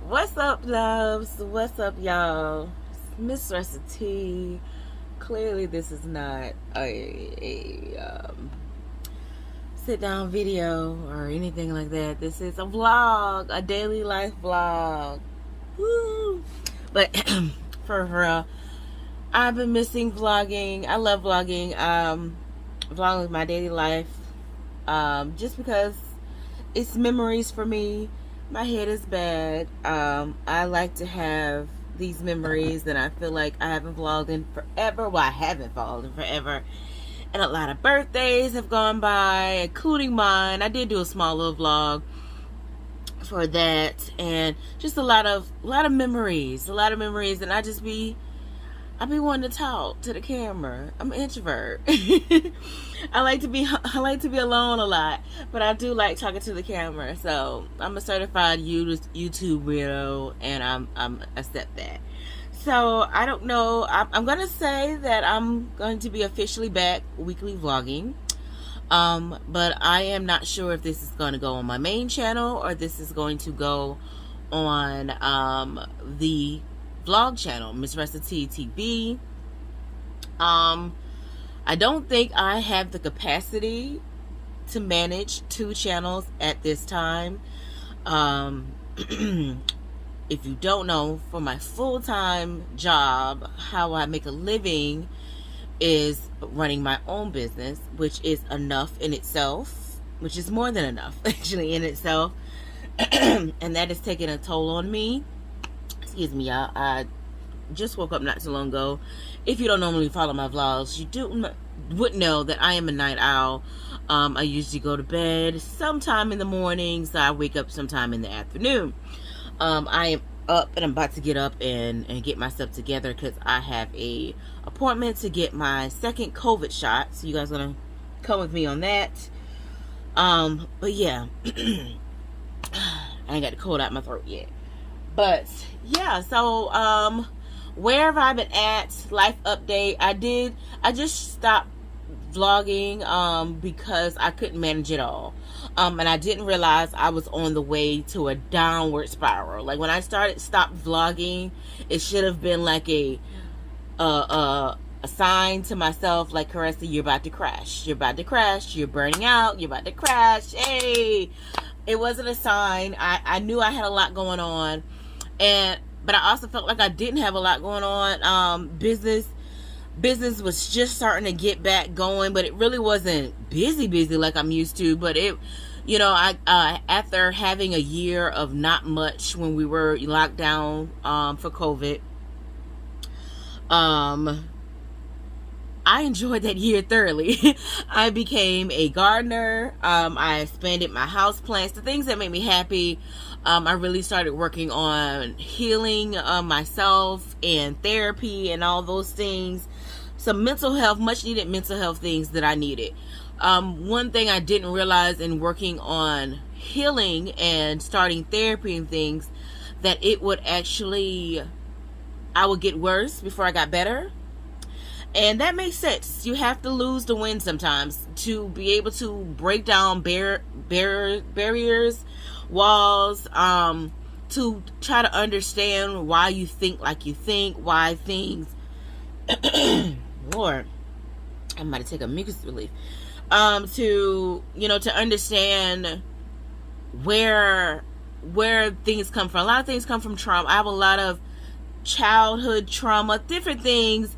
What's up, loves? What's up, y'all? MissRessaT. Clearly, this is not a sit-down video or anything like that. This is a vlog, a daily life vlog. Woo! But for real, I've been missing vlogging. I love vlogging. Vlogging my daily life. Just because it's memories for me. My head is bad. I like to have these memories, and I feel like I haven't vlogged in forever. Well, I haven't vlogged in forever. And a lot of birthdays have gone by, including mine. I did do a small little vlog for that, and just a lot of memories. And I be wanting to talk to the camera. I'm an introvert. I like to be alone a lot, but I do like talking to the camera. So I'm a certified YouTube weirdo, and I'm accept that. So I don't know. I'm gonna say that I'm going to be officially back weekly vlogging. But I am not sure if this is going to go on my main channel or this is going to go on the vlog channel, MissRessaTTV. I don't think I have the capacity to manage 2 channels at this time. If you don't know, for my full-time job, how I make a living is running my own business, which is enough in itself, which is more than enough actually in itself. And that is taking a toll on me. Excuse me, y'all. I just woke up not too long ago. If you don't normally follow my vlogs, you would know that I am a night owl. I usually go to bed sometime in the morning, so I wake up sometime in the afternoon. I am up, and I'm about to get up and get myself together because I have a appointment to get my second COVID shot. So you guys gonna come with me on that. But yeah, I ain't got the cold out my throat yet. But yeah, so where have I been at? Life update. I just stopped vlogging because I couldn't manage it all. And I didn't realize I was on the way to a downward spiral. Like when I stopped vlogging, it should have been like a sign to myself, like, Caressa, you're about to crash. You're about to crash. You're burning out. You're about to crash. Hey, it wasn't a sign. I knew I had a lot going on, but I also felt like I didn't have a lot going on. Business was just starting to get back going, but it really wasn't busy like I'm used to. But it, you know, after having a year of not much when we were locked down for COVID, I enjoyed that year thoroughly. I became a gardener. I expanded my house plants, the things that make me happy. I really started working on healing myself and therapy and all those things. Some mental health, much needed mental health things that I needed. One thing I didn't realize in working on healing and starting therapy and things, that it would actually, I would get worse before I got better. And that makes sense. You have to lose to win sometimes to be able to break down barriers, walls, to try to understand why you think like you think, why things Lord, I'm about to take a mucus relief. To understand where things come from. A lot of things come from trauma. I have a lot of childhood trauma, different things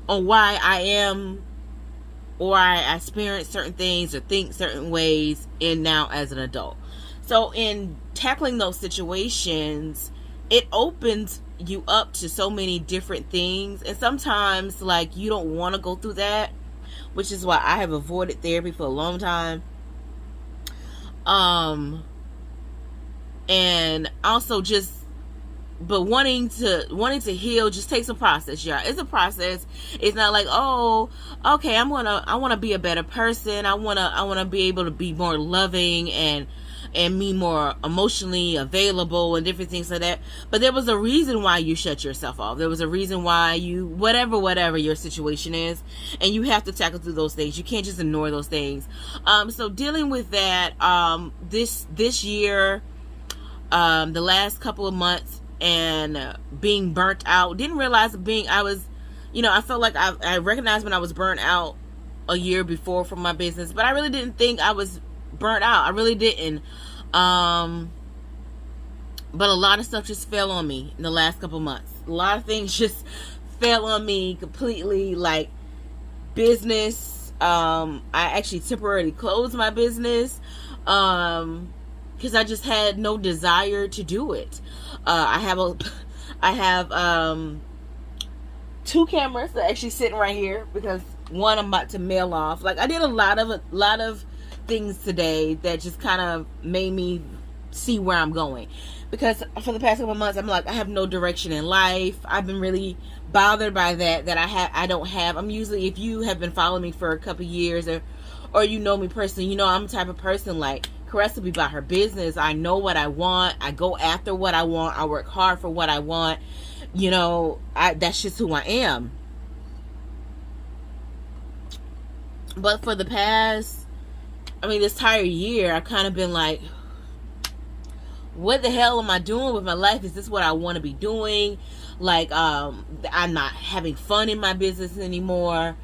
on why I am, or I experience certain things or think certain ways in now as an adult. So in tackling those situations, it opens you up to so many different things, and sometimes, like, you don't want to go through that, which is why I have avoided therapy for a long time. And also but wanting to heal just takes a process, y'all. It's a process. It's not like, oh, okay, I want to be a better person. I want to be able to be more loving and me more emotionally available and different things like that. But there was a reason why you shut yourself off. There was a reason why you, whatever your situation is, and you have to tackle through those things. You can't just ignore those things. So dealing with that, this year, the last couple of months and being burnt out. Didn't realize I felt like I recognized when I was burnt out a year before from my business, but I really didn't think I was burnt out. I really didn't. But a lot of stuff just fell on me in the last couple of months. A lot of things just fell on me completely, like business. I actually temporarily closed my business because I just had no desire to do it. I have 2 cameras that are actually sitting right here because one I'm about to mail off. Like, I did a lot of things today that just kind of made me see where I'm going, because for the past couple of months I'm like, I have no direction in life. I've been really bothered by that I don't have. I'm usually, if you have been following me for a couple of years or you know me personally, you know I'm the type of person like Caressa be about her business. I know what I want. I go after what I want. I work hard for what I want. You know, that's just who I am. But for the past, this entire year, I've kind of been like, what the hell am I doing with my life? Is this what I want to be doing? Like, I'm not having fun in my business anymore.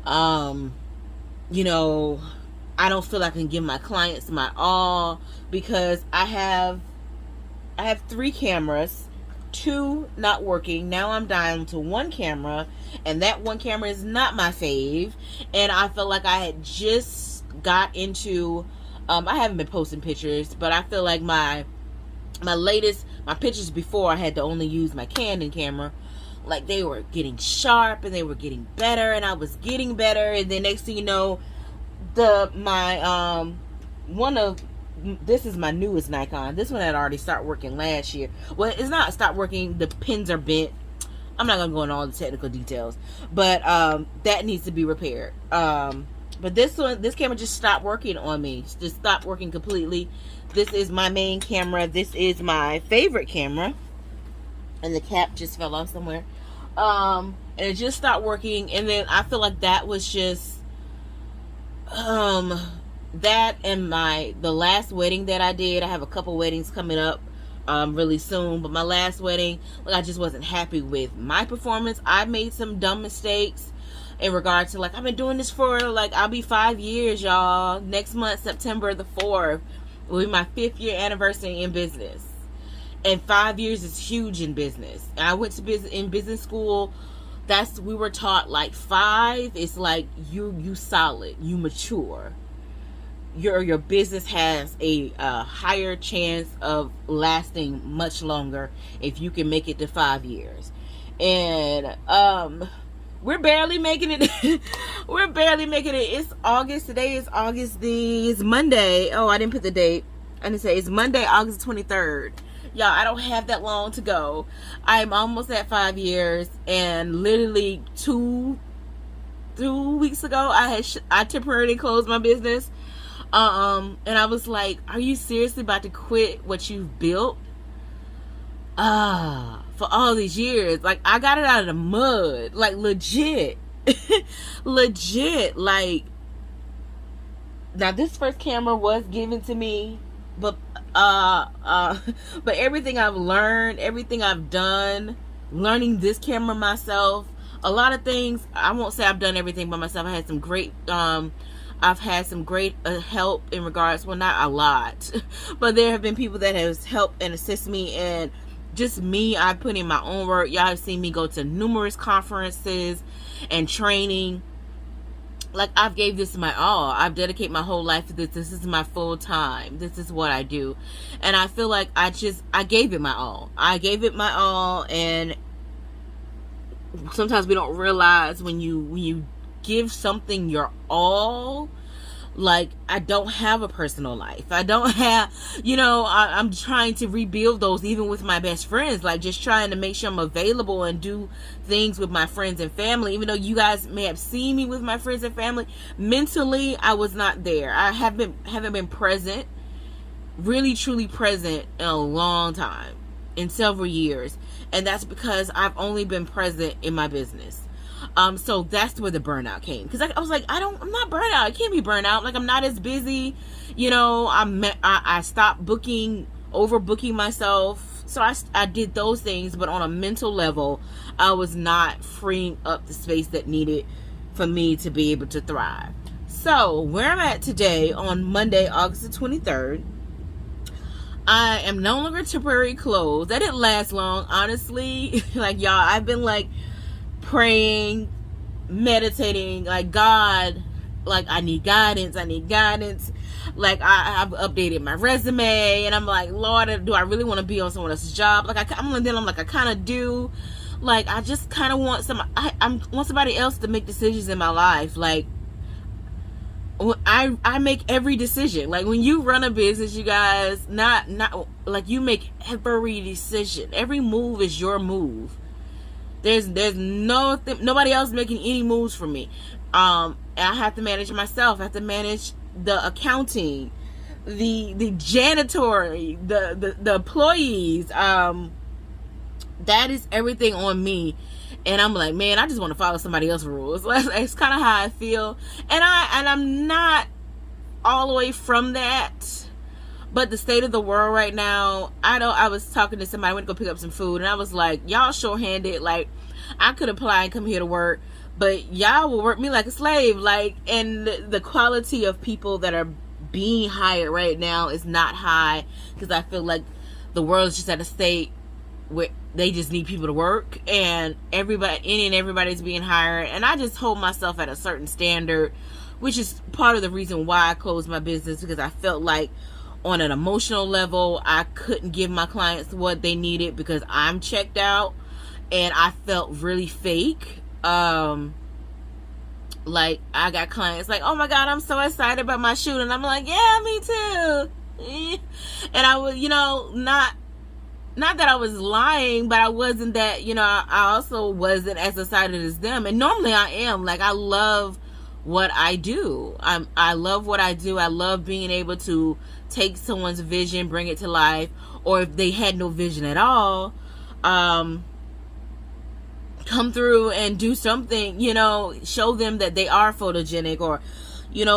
You know, I don't feel like I can give my clients my all, because I have 3 cameras, 2 not working. Now I'm down to 1 camera, and that 1 camera is not my fave. And I feel like I had just got into, I haven't been posting pictures, but I feel like my pictures before I had to only use my Canon camera, like they were getting sharp and they were getting better, and I was getting better. And then next thing you know, this is my newest Nikon. This one had already started working last year. Well, it's not stopped working. The pins are bent. I'm not gonna go into all the technical details, but that needs to be repaired. But this camera just stopped working on me. Just stopped working completely. This is my main camera. This is my favorite camera, and the cap just fell off somewhere. And it just stopped working. And then I feel like that was just that and the last wedding that I did. I have a couple weddings coming up really soon, but my last wedding, like, I just wasn't happy with my performance. I made some dumb mistakes in regards to, like, I've been doing this for, like, I'll be 5 years, y'all. Next month, September the 4th, will be my 5th year anniversary in business. And 5 years is huge in business. And I went to business school. We were taught, like, 5 is like you solid, you mature. Your business has a higher chance of lasting much longer if you can make it to 5 years. And we're barely making it. We're barely making it. It's August. Today is August it's Monday. Oh, I didn't put the date. I didn't say it's Monday, August 23rd. Y'all, I don't have that long to go. I'm almost at 5 years, and literally two weeks ago, I temporarily closed my business. And I was like, are you seriously about to quit what you've built? For all these years. Like, I got it out of the mud. Like, legit. Legit. Like, now this first camera was given to me, but everything I've learned, everything I've done, learning this camera myself, a lot of things, I won't say I've done everything by myself. I had some great, I've had some great help in regards, well, not a lot, but there have been people that have helped and assist me, and just me, I put in my own work. Y'all have seen me go to numerous conferences and training. Like, I've gave this my all. I've dedicated my whole life to this. This is my full time. This is what I do. And I feel like I gave it my all. I gave it my all, and sometimes we don't realize when you give something your all. Like, I don't have a personal life. I don't have, I'm trying to rebuild those, even with my best friends. Like, just trying to make sure I'm available and do things with my friends and family. Even though you guys may have seen me with my friends and family, mentally, I was not there. I haven't been present, really, truly present in a long time, in several years. And that's because I've only been present in my business. So that's where the burnout came, because I was like, I'm not burnt out. I can't be burnt out. Like, I'm not as busy, I stopped booking overbooking myself. So I did those things, but on a mental level, I was not freeing up the space that needed for me to be able to thrive. So where I'm at today on Monday, August the 23rd, I am no longer temporarily closed. That didn't last long, honestly. Like, y'all, I've been like praying, meditating, like, God, like, I need guidance. Like, I've updated my resume, and I'm like, Lord, do I really want to be on someone else's job? Like, I'm like, I kind of do. Like, I just kind of want I want somebody else to make decisions in my life. Like, I make every decision. Like, when you run a business, you guys, not like, you make every decision. Every move is your move. There's nobody else making any moves for me. And I have to manage myself. I have to manage the accounting, the janitory, the employees. That is everything on me. And I'm like, man, I just want to follow somebody else's rules. It's kind of how I feel. And I'm not all the way from that. But the state of the world right now, I was talking to somebody, I went to go pick up some food, and I was like, y'all short-handed. Like, I could apply and come here to work, but y'all will work me like a slave. Like, and the quality of people that are being hired right now is not high, because I feel like the world is just at a state where they just need people to work, and everybody's being hired, and I just hold myself at a certain standard, which is part of the reason why I closed my business, because I felt like on an emotional level I couldn't give my clients what they needed because I'm checked out, and I felt really fake. Like, I got clients like, oh my God, I'm so excited about my shoot, and I'm like, yeah, me too. And I was, not that I was lying, but I wasn't that, I also wasn't as excited as them. And normally I am. Like, I love what I do. I love what I do. I love being able to take someone's vision, bring it to life, or if they had no vision at all, come through and do something, show them that they are photogenic, or,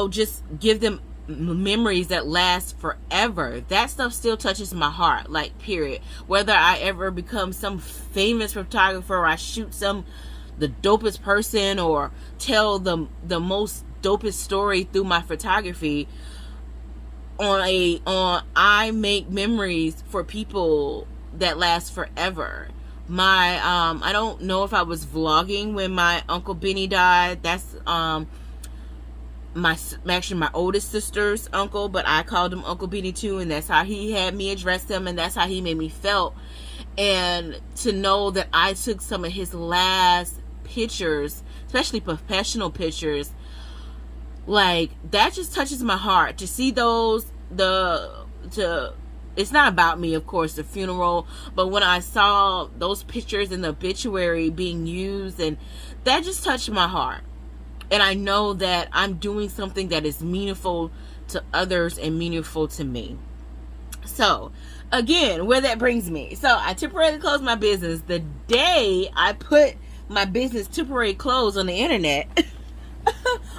just give them memories that last forever. That stuff still touches my heart, like, period. Whether I ever become some famous photographer, or I shoot the dopest person, or tell the most dopest story through my photography, I make memories for people that last forever. I don't know if I was vlogging when my Uncle Benny died. That's actually my oldest sister's uncle, but I called him Uncle Benny too, and that's how he had me address him, and that's how he made me felt. And to know that I took some of his last pictures, especially professional pictures, like, that just touches my heart to see those. It's not about me, of course, the funeral, but when I saw those pictures in the obituary being used, and that just touched my heart. And I know that I'm doing something that is meaningful to others and meaningful to me. So, again, where that brings me. So, I temporarily closed my business. The day I put my business temporarily closed on the internet,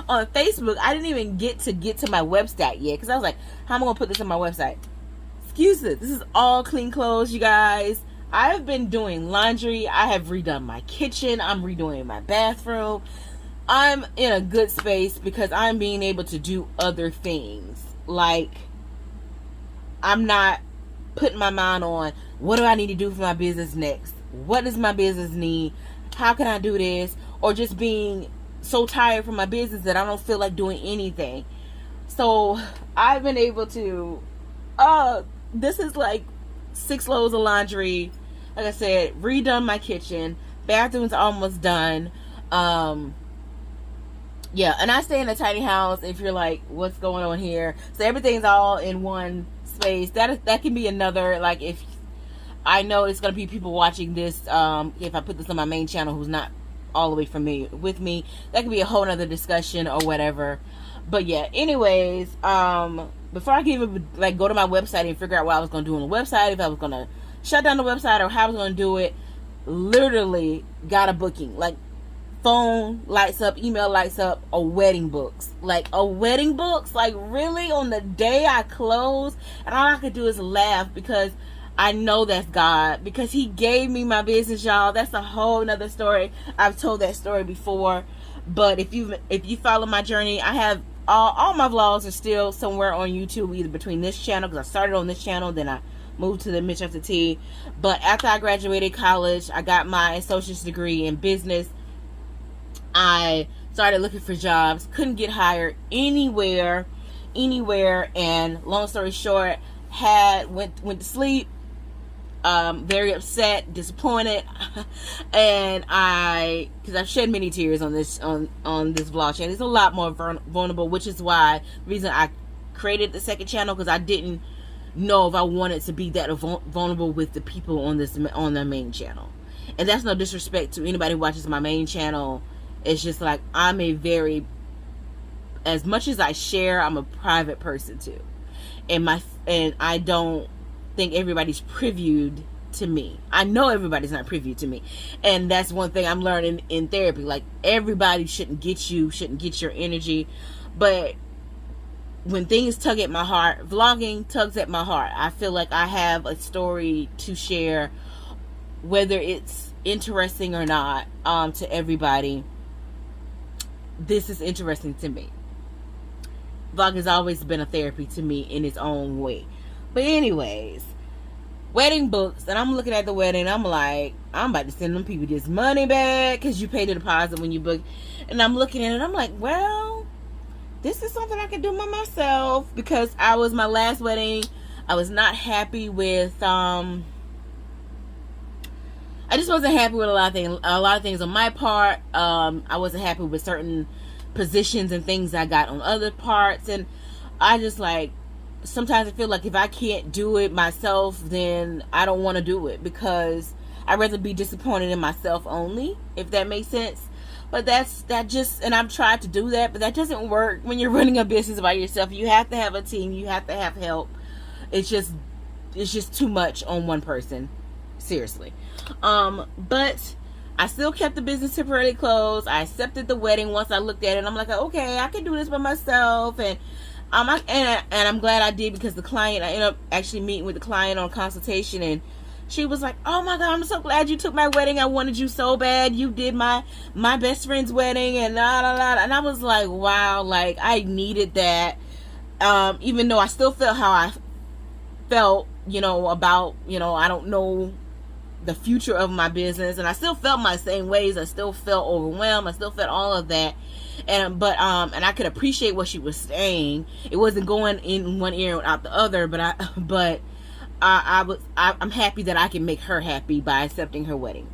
on Facebook, I didn't even get to my website yet, because I was like, how am I going to put this on my website? Excuse me, this is all clean clothes, you guys. I've been doing laundry. I have redone my kitchen. I'm redoing my bathroom. I'm in a good space because I'm being able to do other things. Like, I'm not putting my mind on, what do I need to do for my business next? What does my business need? How can I do this? Or just being so tired from my business that I don't feel like doing anything. So I've been able to, this is like 6 loads of laundry. Like I said, redone my kitchen. Bathroom's almost done. Yeah, and I stay in a tiny house. If you're like, what's going on here? So everything's all in one space. That can be another, like, if I know it's going to be people watching this, if I put this on my main channel who's not all the way with me, that could be a whole nother discussion or whatever. But yeah, anyways, before I can even like go to my website and figure out what I was going to do on the website, if I was going to shut down the website or how I was going to do it, literally got a booking like phone lights up, email lights up, a wedding books. Like a wedding books, like really on the day I close, and all I could do is laugh because I know that's God, because he gave me my business, y'all. That's a whole nother story. I've told that story before, but if you follow my journey, I have all my vlogs are still somewhere on YouTube, either between this channel, because I started on this channel, then I moved to the MissRessaT. But after I graduated college, I got my associate's degree in business. I started looking for jobs, couldn't get hired anywhere, and long story short, went to sleep, very upset, disappointed, and because I've shed many tears on this vlog channel. It's a lot more vulnerable, which is why the reason I created the second channel, because I didn't know if I wanted to be that vulnerable with the people on the main channel. And that's no disrespect to anybody who watches my main channel. It's just like, I'm as much as I share, I'm a private person too. And I don't think everybody's previewed to me. I know everybody's not privy to me. And that's one thing I'm learning in therapy. Like, everybody shouldn't get your energy. But when things tug at my heart, vlogging tugs at my heart. I feel like I have a story to share, whether it's interesting or not, to everybody. This is interesting to me. Vlog has always been a therapy to me in its own way. But anyways, wedding books, and I'm looking at the wedding, I'm like, I'm about to send them people this money back, because you paid the deposit when you book. And I'm looking at it, I'm like, well, this is something I can do by myself, because my last wedding, I was not happy with, I just wasn't happy with a lot of things on my part. I wasn't happy with certain positions and things I got on other parts, and I just like, sometimes I feel like if I can't do it myself, then I don't want to do it, because I'd rather be disappointed in myself only, if that makes sense. But and I've tried to do that, but that doesn't work when you're running a business by yourself. You have to have a team, you have to have help. It's just too much on one person, seriously. But I still kept the business temporarily closed. I accepted the wedding once I looked at it. I'm like, okay, I can do this by myself, and I'm glad I did, because the client, I ended up actually meeting with the client on consultation, and she was like, oh my God, I'm so glad you took my wedding. I wanted you so bad. You did my best friend's wedding, and and I was like, wow, like I needed that. Even though I still felt how I felt, about, I don't know the future of my business, and I still felt my same ways. I still felt overwhelmed. I still felt all of that. And I could appreciate what she was saying. It wasn't going in one ear and out the other, but I'm happy that I can make her happy by accepting her wedding.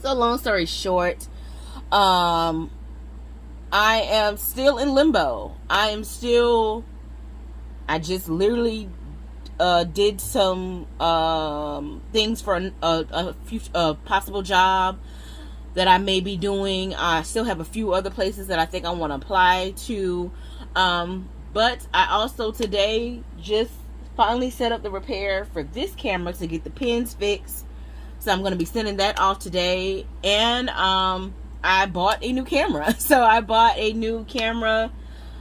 So long story short, I am still in limbo. I just literally did some things for a possible job that I may be doing. I still have a few other places that I think I want to apply to, but I also today just finally set up the repair for this camera to get the pins fixed. So I'm going to be sending that off today. And I bought a new camera. So I bought a new camera,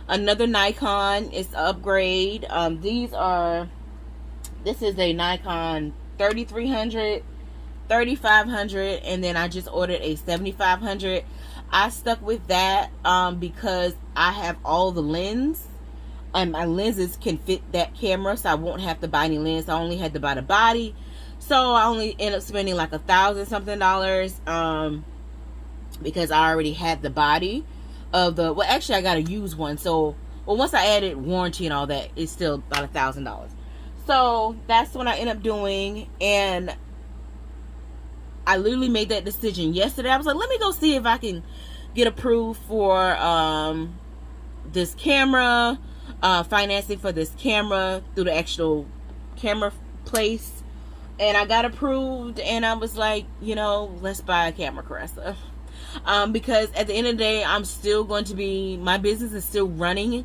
another Nikon. It's an upgrade. This is a Nikon 3300, 3500, and then I just ordered a 7500. I stuck with that because I have all the lens, and my lenses can fit that camera, so I won't have to buy any lens. I only had to buy the body, so I only ended up spending like $1,000 something because I already had the body of the, well, actually I got a used one, so once I added warranty and all that, it's still about $1,000. So that's what I ended up doing, and I literally made that decision yesterday. I was like, let me go see if I can get approved for this camera, financing for this camera through the actual camera place. And I got approved, and I was like, let's buy a camera, Caressa. Because at the end of the day, I'm still going to be, my business is still running.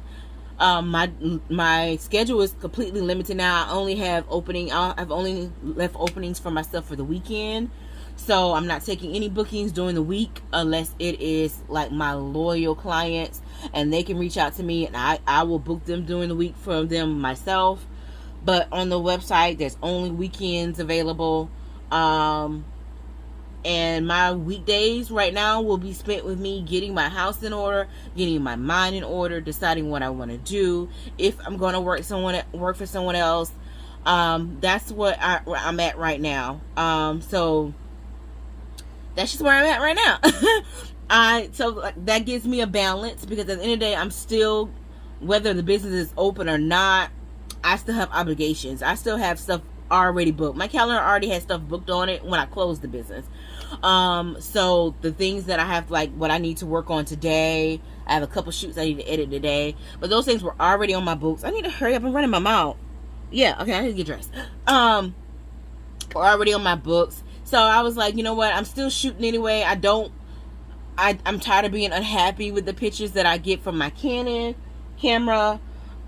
My schedule is completely limited now. I've only left openings for myself for the weekend. So I'm not taking any bookings during the week unless it is like my loyal clients, and they can reach out to me and I will book them during the week for them myself. But on the website, there's only weekends available. And my weekdays right now will be spent with me getting my house in order, getting my mind in order, deciding what I want to do, if I'm going to work for someone else. That's what I'm at right now. So that's just where I'm at right now. So that gives me a balance, because at the end of the day, I'm still, whether the business is open or not, I still have obligations. I still have stuff already booked. My calendar already has stuff booked on it when I closed the business. So the things that I have, like what I need to work on today, I have a couple shoots I need to edit today, but those things were already on my books. I need to hurry up and running my mouth. Yeah, okay, I need to get dressed. Were already on my books. So I was like, you know what? I'm still shooting anyway. I'm tired of being unhappy with the pictures that I get from my Canon camera.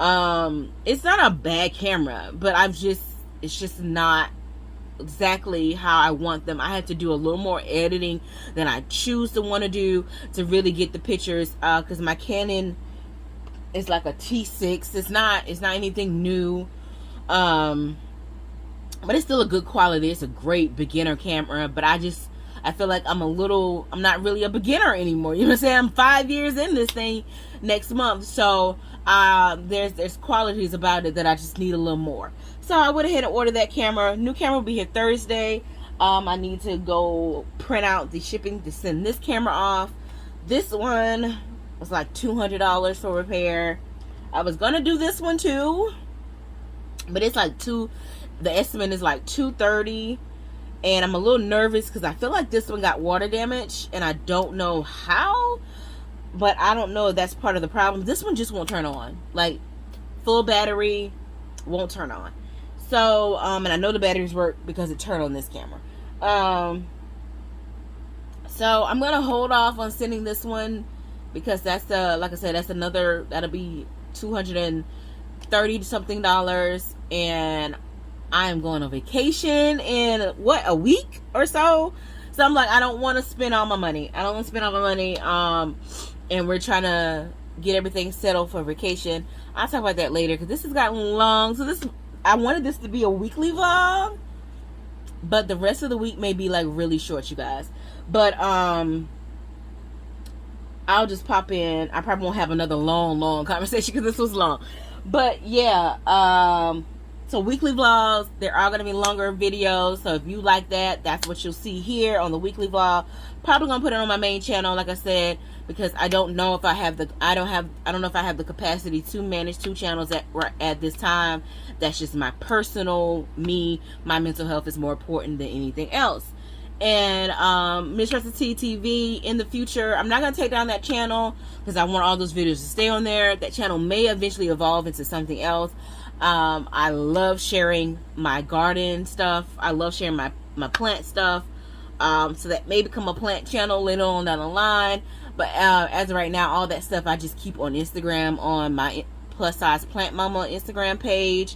It's not a bad camera, but it's just not exactly how I want them. I have to do a little more editing than I choose to want to do to really get the pictures, because my Canon is like a T6. It's not anything new, but it's still a good quality. It's a great beginner camera, but I feel like I'm not really a beginner anymore. You know what I'm saying? I'm 5 years in this thing next month. So there's qualities about it that I just need a little more. So I went ahead and ordered that camera. New camera will be here Thursday. I need to go print out the shipping to send this camera off. This one was like $200 for repair. I was gonna do this one too, but it's like the estimate is like $230. And I'm a little nervous because I feel like this one got water damage, and I don't know how, but I don't know if that's part of the problem. This one just won't turn on. Like, full battery won't turn on. So, and I know the batteries work because it turned on this camera. So I'm going to hold off on sending this one, because that's like I said, that'll be $230 something, and I am going on vacation in a week or so. So I'm like, I don't want to spend all my money. And we're trying to get everything settled for vacation. I'll talk about that later, because this has gotten long. So I wanted this to be a weekly vlog, but the rest of the week may be like really short, you guys. But I'll just pop in. I probably won't have another long conversation because this was long. But yeah, so weekly vlogs, there are going to be longer videos. So if you like that, that's what you'll see here on the weekly vlog. Probably going to put it on my main channel, like I said, because I don't know if I have the capacity to manage 2 channels at this time. That's just my personal my mental health is more important than anything else. And MissRessaTTV in the future, I'm not going to take down that channel because I want all those videos to stay on there. That channel may eventually evolve into something else. I love sharing my garden stuff. I love sharing my plant stuff. So that may become a plant channel later on down the line. But as of right now, all that stuff I just keep on Instagram, on my Plus Size Plant Mama Instagram page.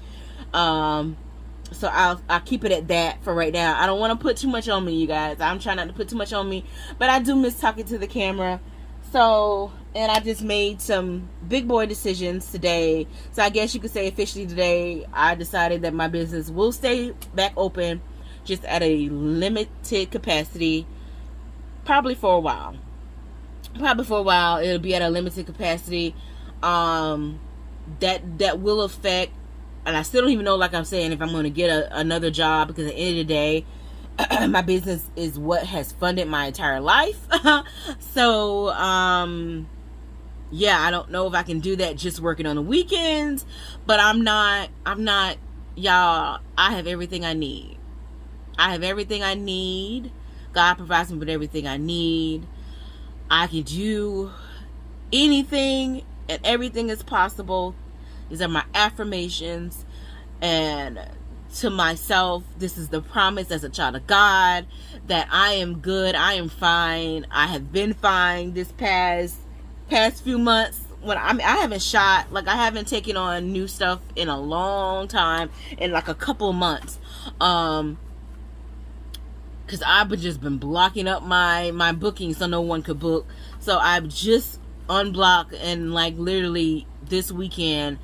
So I'll keep it at that for right now. I don't want to put too much on me, you guys. I'm trying not to put too much on me, but I do miss talking to the camera. So, and I just made some big boy decisions today. So I guess you could say officially today, I decided that my business will stay back open, just at a limited capacity, probably for a while. It'll be at a limited capacity. That will affect, and I still don't even know, like I'm saying, if I'm going to get another job, because at the end of the day, my business is what has funded my entire life. So, yeah, I don't know if I can do that just working on the weekends, but I'm not, y'all, I have everything I need. God provides me with everything I need. I can do anything and everything is possible. These are my affirmations, and to myself, this is the promise as a child of God, that I am good, I am fine. I have been fine this past few months. When I haven't shot, like I haven't taken on new stuff in a long time, in like a couple months. because I've just been blocking up my booking so no one could book. So I've just unblocked, and like literally this weekend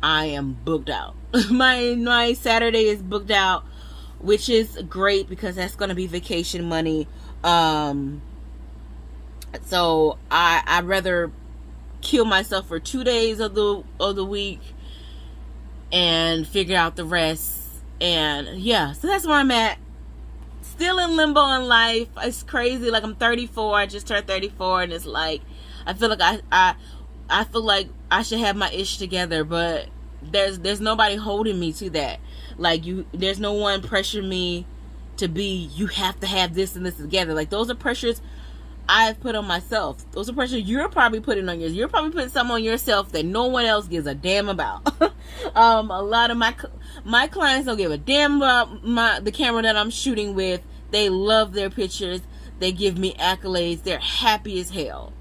I am booked out. my Saturday is booked out, which is great because that's going to be vacation money. So I'd rather kill myself for 2 days of the week and figure out the rest. And yeah, so that's where I'm at. Still in limbo in life. It's crazy. Like, I'm 34. I just turned 34, and it's like I feel like I feel like I should have my ish together, but there's nobody holding me to that. Like, there's no one pressuring me to be, you have to have this and this together. Like, those are pressures I've put on myself. Those are pressures you're probably putting on yours. You're probably putting something on yourself that no one else gives a damn about. A lot of my clients don't give a damn about the camera that I'm shooting with. They love their pictures. They give me accolades. They're happy as hell.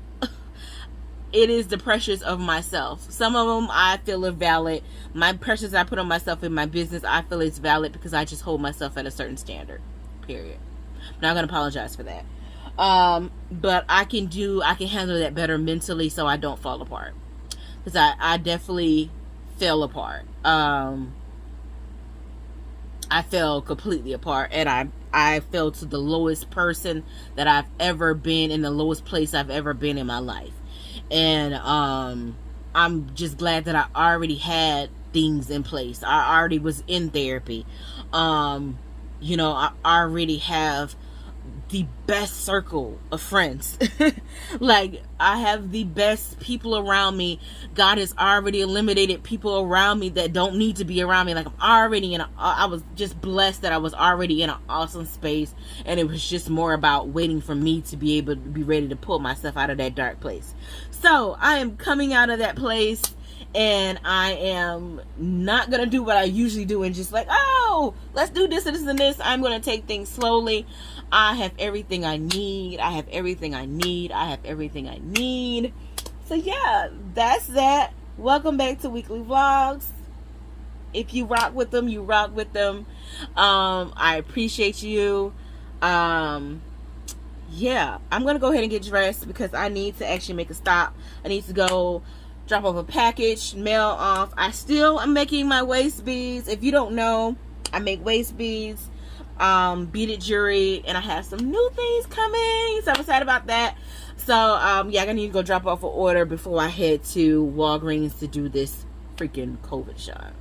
It is the pressures of myself. Some of them I feel are valid. My pressures I put on myself in my business, I feel it's valid because I just hold myself at a certain standard. Period. I'm not going to apologize for that. But I can handle that better mentally so I don't fall apart. Because I definitely fell apart. I fell completely apart, and I fell to the lowest person that I've ever been, in the lowest place I've ever been in my life. And I'm just glad that I already had things in place. I already was in therapy. You know, I already have the best circle of friends. Like, I have the best people around me. God has already eliminated people around me that don't need to be around me. Like, I was just blessed that I was already in an awesome space, and it was just more about waiting for me to be able to be ready to pull myself out of that dark place. So I am coming out of that place, and I am not gonna do what I usually do and just like, oh, let's do this and this and this. I'm gonna take things slowly. I have everything I need. I have everything I need. I have everything I need. So yeah, that's that. Welcome back to weekly vlogs. If you rock with them, you rock with them. I appreciate you. Yeah, I'm gonna go ahead and get dressed because I need to actually make a stop. I need to go drop off a package, mail off. I still am making my waist beads. If you don't know, I make waist beads, beaded jewelry, and I have some new things coming, so I'm excited about that. So yeah, I'm gonna need to go drop off an order before I head to Walgreens to do this freaking COVID shot.